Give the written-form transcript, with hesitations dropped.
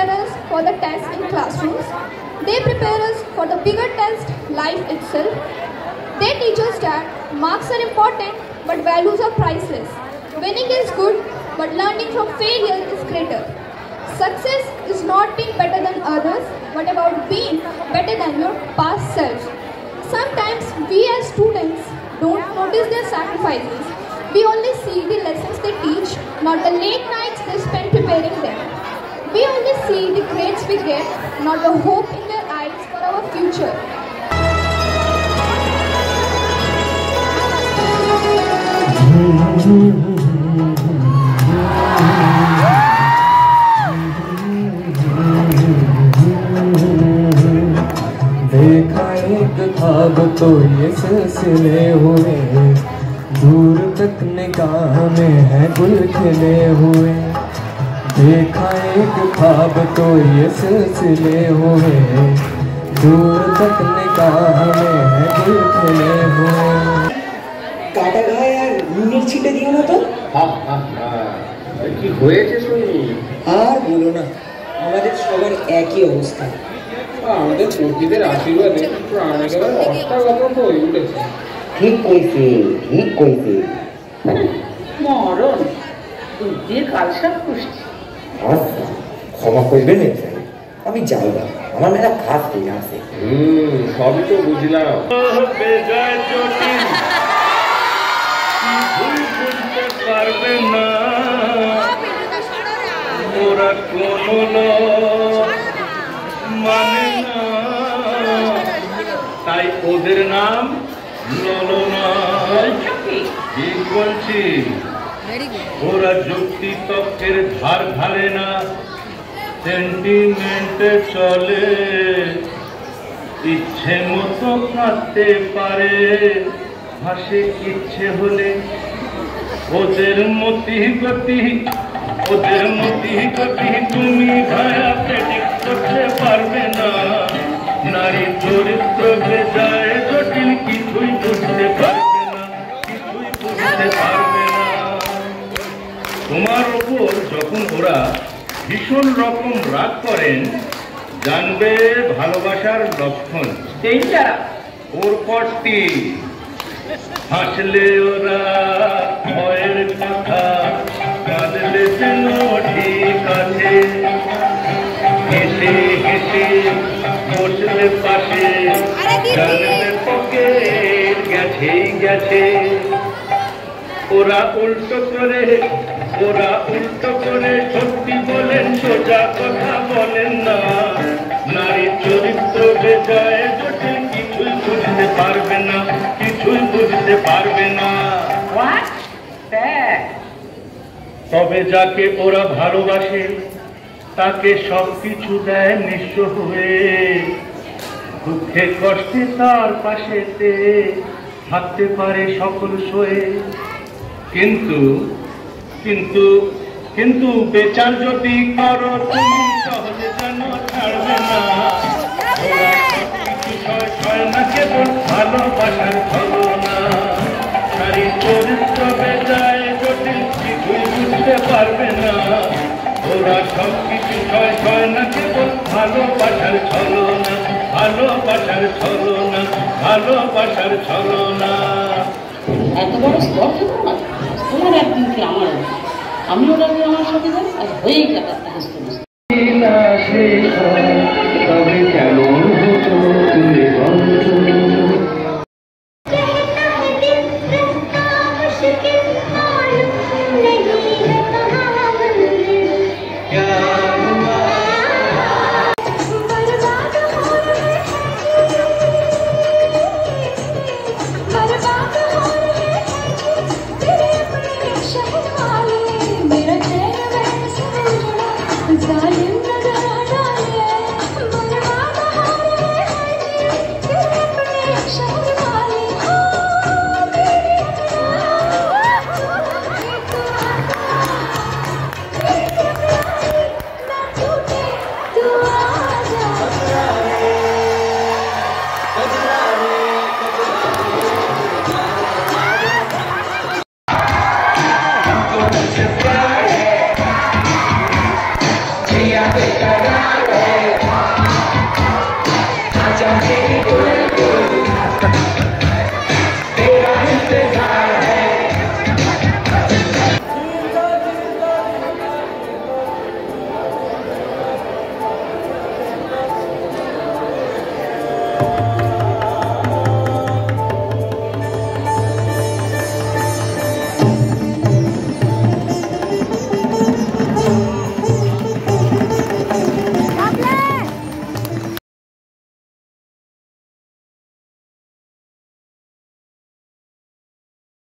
prepare us for the tests in classrooms. They prepare us for the bigger test, life itself. They teach us that marks are important, but values are priceless. Winning is good, but learning from failure is greater. Success is not being better than others, but about being better than your past self. Sometimes we as students don't notice their sacrifices. We only see the lessons they teach, not the late nights they spend preparing them. We only see the grades we get, not the hope in their eyes for our future. देखा एक ख्वाब तो ये सिलसिले हुए, दूर तक निगाह में है गुल खिले हुए। देखा एक ख्वाब तो ये सिलसिले हुए, दूर तक निगाह में है गुल खिले हुए। কাটা গায়ে আর নুনের ছিটে দিও না তো। কি হয়েছে শুনি? আর বলো না, আমাদের সবার একই অবস্থা। আমাদের পূর্বীদের আশীর্বাদে প্রাণ একেবারে অষ্টাগত হয়ে উঠেছে। ঠিক কইছে, ঠিক কইছে। মরণ বুদ্ধি কালসাপ পুষ্টি। আচ্ছা, ক্ষমা করবেন আমি যাই না, আমার মেলা কাজ পেয়ে আছে। সবই তো বুঝলাম। পারবে না ওরা কোনো মানে না, তাই ওদের নাম ললনা। ঠিক বলছি, ওরা যুক্তি তত্ত্বের ধার ধারে না, সেন্টিমেন্টে চলে। ইচ্ছে মতো কাঁদতে পারে, হাসে ইচ্ছে হলে। ওদের মতি গতি তুমি ভায়া প্রেডিক্ট করতে পারবে না। নারী চরিত্র বেজায় জটিল, কিছুই বুঝতে পারবে না, কিছুই বুঝতে পারবে না। তোমার ওপর যখন ওরা ভীষণ রকম রাগ করেন, জানবে ভালোবাসার লক্ষণ। এইটা ওর পরটি হাসলে ওরা ভয়ের কথা, কাঁদলে যেন ঠিক আছে। হেসে হেসে বসলে পাশে, জানলে পকেট গেছেই গেছে। ওরা উল্টো করে সত্যি বলেন, সোজা কথা বলেন না। নারী চরিত্র বেজায় জটিল, কিছুই বুঝতে পারবে না, কিছুই বুঝতে পারবে না। তবে যাকে ওরা ভালোবাসে, তাকে সবকিছু দেয় নিঃস্ব হয়ে। দুঃখে কষ্টে তার পাশেতে থাকতে পারে সকল সয়ে। কিন্তু কিন্তু কিন্তু বেচার যদি করো তুমি, সহজে যেন ছাড়বে না। ওরা সবকিছু সয় না, কেবল ভালোবাসার ছলনা। নারী চরিত্র বেজায় জটিল, কিছুই বুঝতে পারবে না। ওরা সবকিছু সয় না, কেবল ভালোবাসার ছলনা, ভালোবাসার ছলনা, ভালোবাসার ছলনা। এত বড় স্তব্ধ তোমার একদিন কি আমার, আমি ওরা আমার সাথে যাই আর হয়েই গেল একটা হাসতে তবে কেমন হতো তুমি दुनिया बेकरार है आजा मेरी